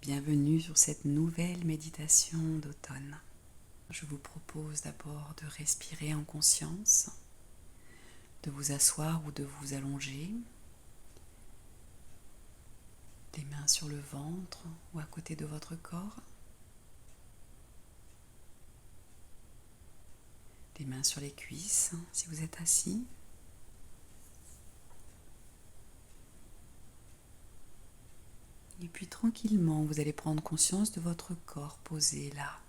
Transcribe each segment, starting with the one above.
Bienvenue sur cette nouvelle méditation d'automne. Je vous propose d'abord de respirer en conscience, de vous asseoir ou de vous allonger, les mains sur le ventre ou à côté de votre corps, les mains sur les cuisses si vous êtes assis. Et puis tranquillement, vous allez prendre conscience de votre corps posé là,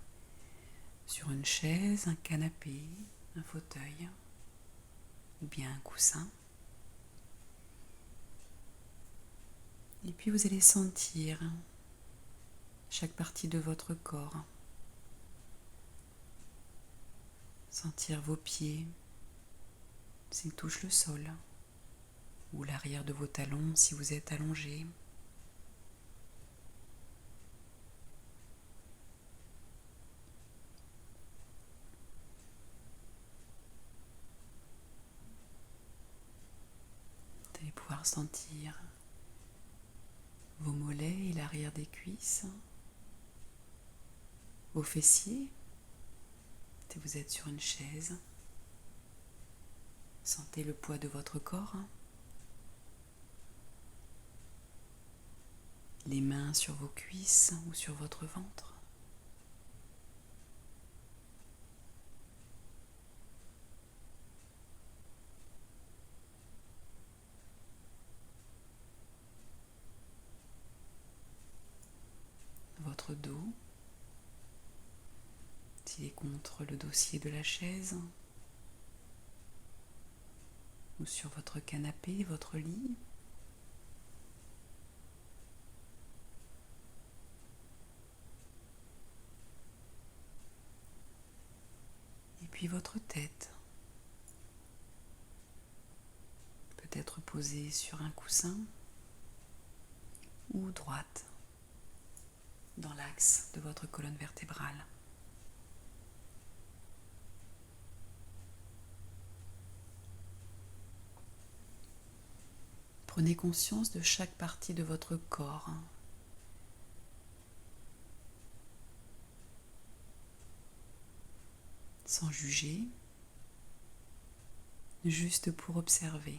sur une chaise, un canapé, un fauteuil ou bien un coussin. Et puis vous allez sentir chaque partie de votre corps. Sentir vos pieds s'ils touchent le sol ou l'arrière de vos talons si vous êtes allongé. Vous allez pouvoir sentir vos mollets et l'arrière des cuisses, vos fessiers. Si vous êtes sur une chaise, sentez le poids de votre corps. Les mains sur vos cuisses ou sur votre ventre. Votre dos, s'il est contre le dossier de la chaise, ou sur votre canapé, votre lit. Et puis votre tête, peut-être posée sur un coussin ou droite, dans l'axe de votre colonne vertébrale. Prenez conscience de chaque partie de votre corps. Sans juger, juste pour observer.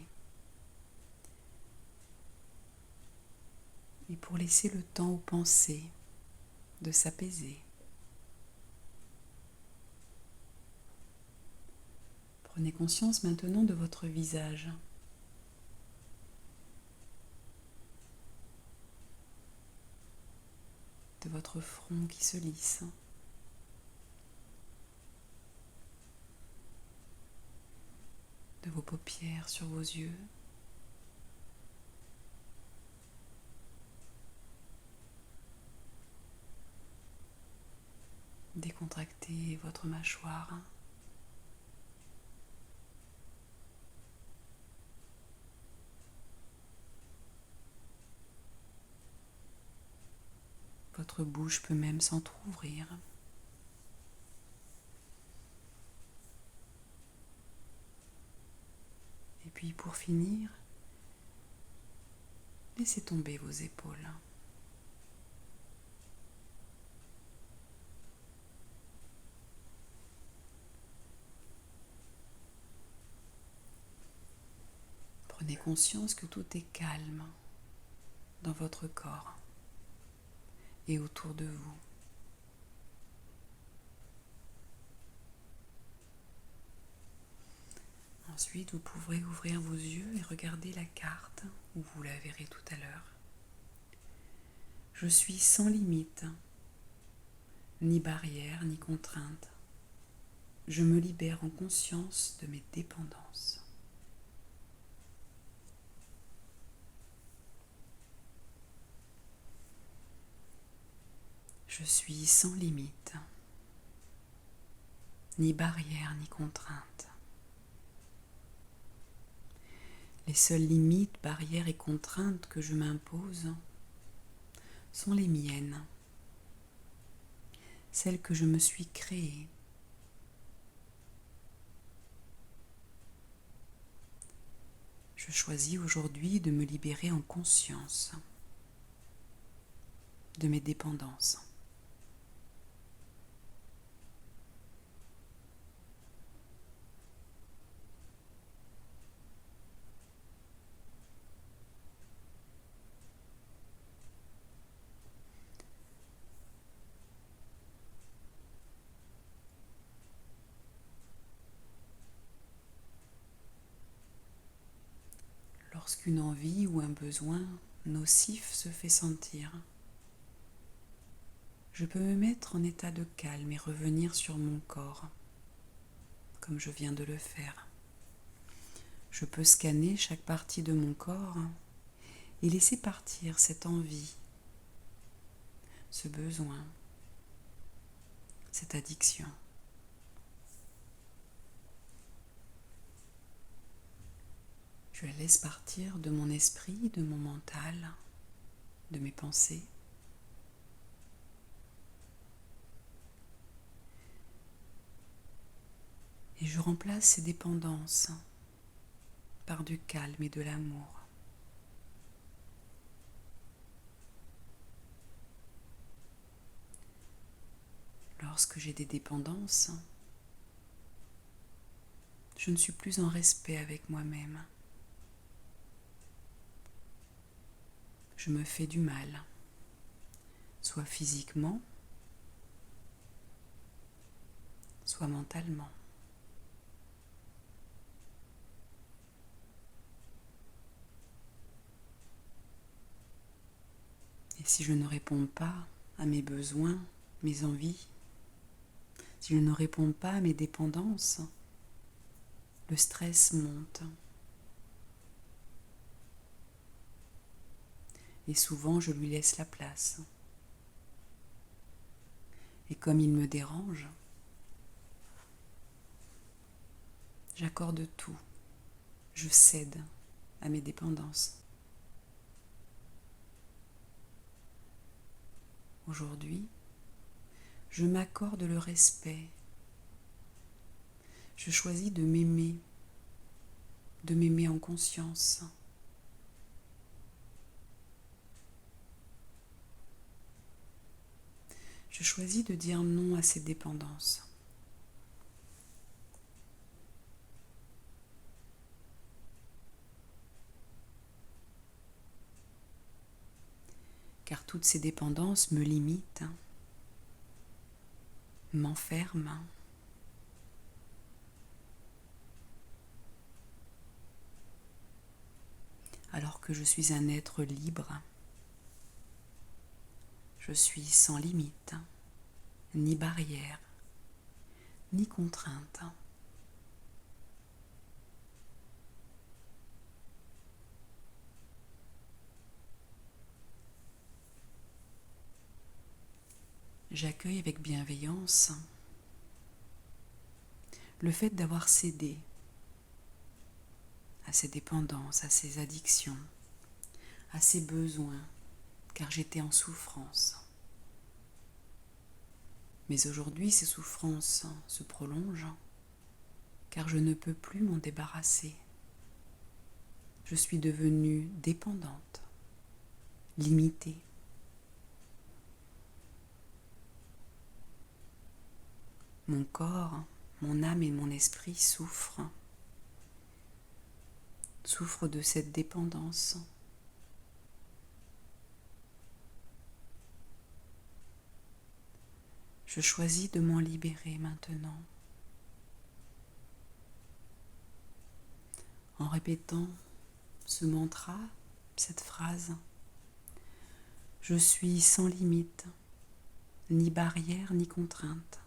Et pour laisser le temps aux pensées de s'apaiser. Prenez conscience maintenant de votre visage. De votre front qui se lisse. De vos paupières sur vos yeux. Décontractez votre mâchoire. Votre bouche peut même s'entrouvrir. Et puis pour finir, laissez tomber vos épaules. Prenez conscience que tout est calme dans votre corps et autour de vous. Ensuite, vous pourrez ouvrir vos yeux et regarder la carte où vous la verrez tout à l'heure. Je suis sans limite, ni barrière, ni contrainte. Je me libère en conscience de mes dépendances. Je suis sans limite, ni barrière, ni contrainte. Les seules limites, barrières et contraintes que je m'impose sont les miennes, celles que je me suis créées. Je choisis aujourd'hui de me libérer en conscience de mes dépendances. Lorsqu'une envie ou un besoin nocif se fait sentir, je peux me mettre en état de calme et revenir sur mon corps, comme je viens de le faire. Je peux scanner chaque partie de mon corps et laisser partir cette envie, ce besoin, cette addiction. Je la laisse partir de mon esprit, de mon mental, de mes pensées. Et je remplace ces dépendances par du calme et de l'amour. Lorsque j'ai des dépendances, je ne suis plus en respect avec moi-même. Je me fais du mal, soit physiquement, soit mentalement. Et si je ne réponds pas à mes besoins, mes envies, si je ne réponds pas à mes dépendances, le stress monte. Et souvent, je lui laisse la place. Et comme il me dérange, j'accorde tout. Je cède à mes dépendances. Aujourd'hui, je m'accorde le respect. Je choisis de m'aimer en conscience. Je choisis de dire non à ces dépendances. Car toutes ces dépendances me limitent, m'enferment. Alors que je suis un être libre, je suis sans limite, ni barrière, ni contrainte. J'accueille avec bienveillance le fait d'avoir cédé à ces dépendances, à ces addictions, à ces besoins, car j'étais en souffrance. Mais aujourd'hui, ces souffrances se prolongent, car je ne peux plus m'en débarrasser. Je suis devenue dépendante, limitée. Mon corps, mon âme et mon esprit souffrent de cette dépendance. Je choisis de m'en libérer maintenant, en répétant ce mantra, cette phrase. Je suis sans limite, ni barrière, ni contrainte.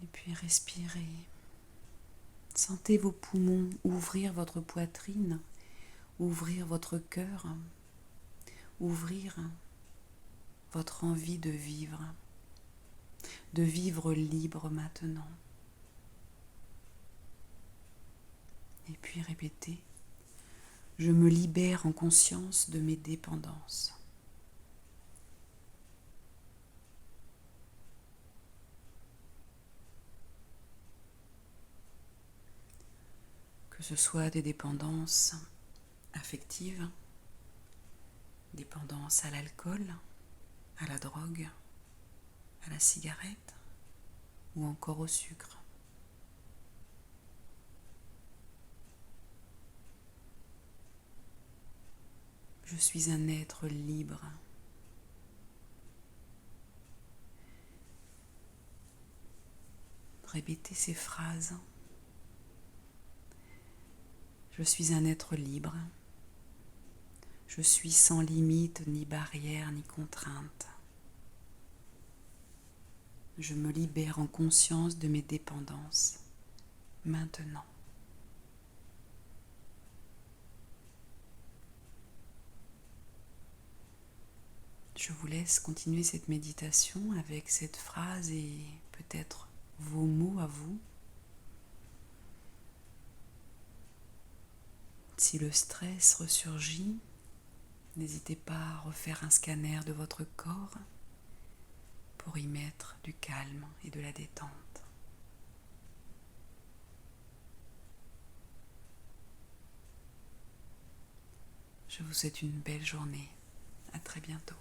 Et puis respirez. Sentez vos poumons ouvrir votre poitrine, ouvrir votre cœur, ouvrir votre envie de vivre libre maintenant. Et puis répétez, je me libère en conscience de mes dépendances. Que ce soit des dépendances affectives, dépendance à l'alcool, à la drogue, à la cigarette ou encore au sucre. Je suis un être libre. Répétez ces phrases. Je suis un être libre. Je suis sans limite, ni barrière, ni contrainte. Je me libère en conscience de mes dépendances, maintenant. Je vous laisse continuer cette méditation avec cette phrase et peut-être vos mots à vous. Si le stress ressurgit, n'hésitez pas à refaire un scanner de votre corps pour y mettre du calme et de la détente. Je vous souhaite une belle journée. À très bientôt.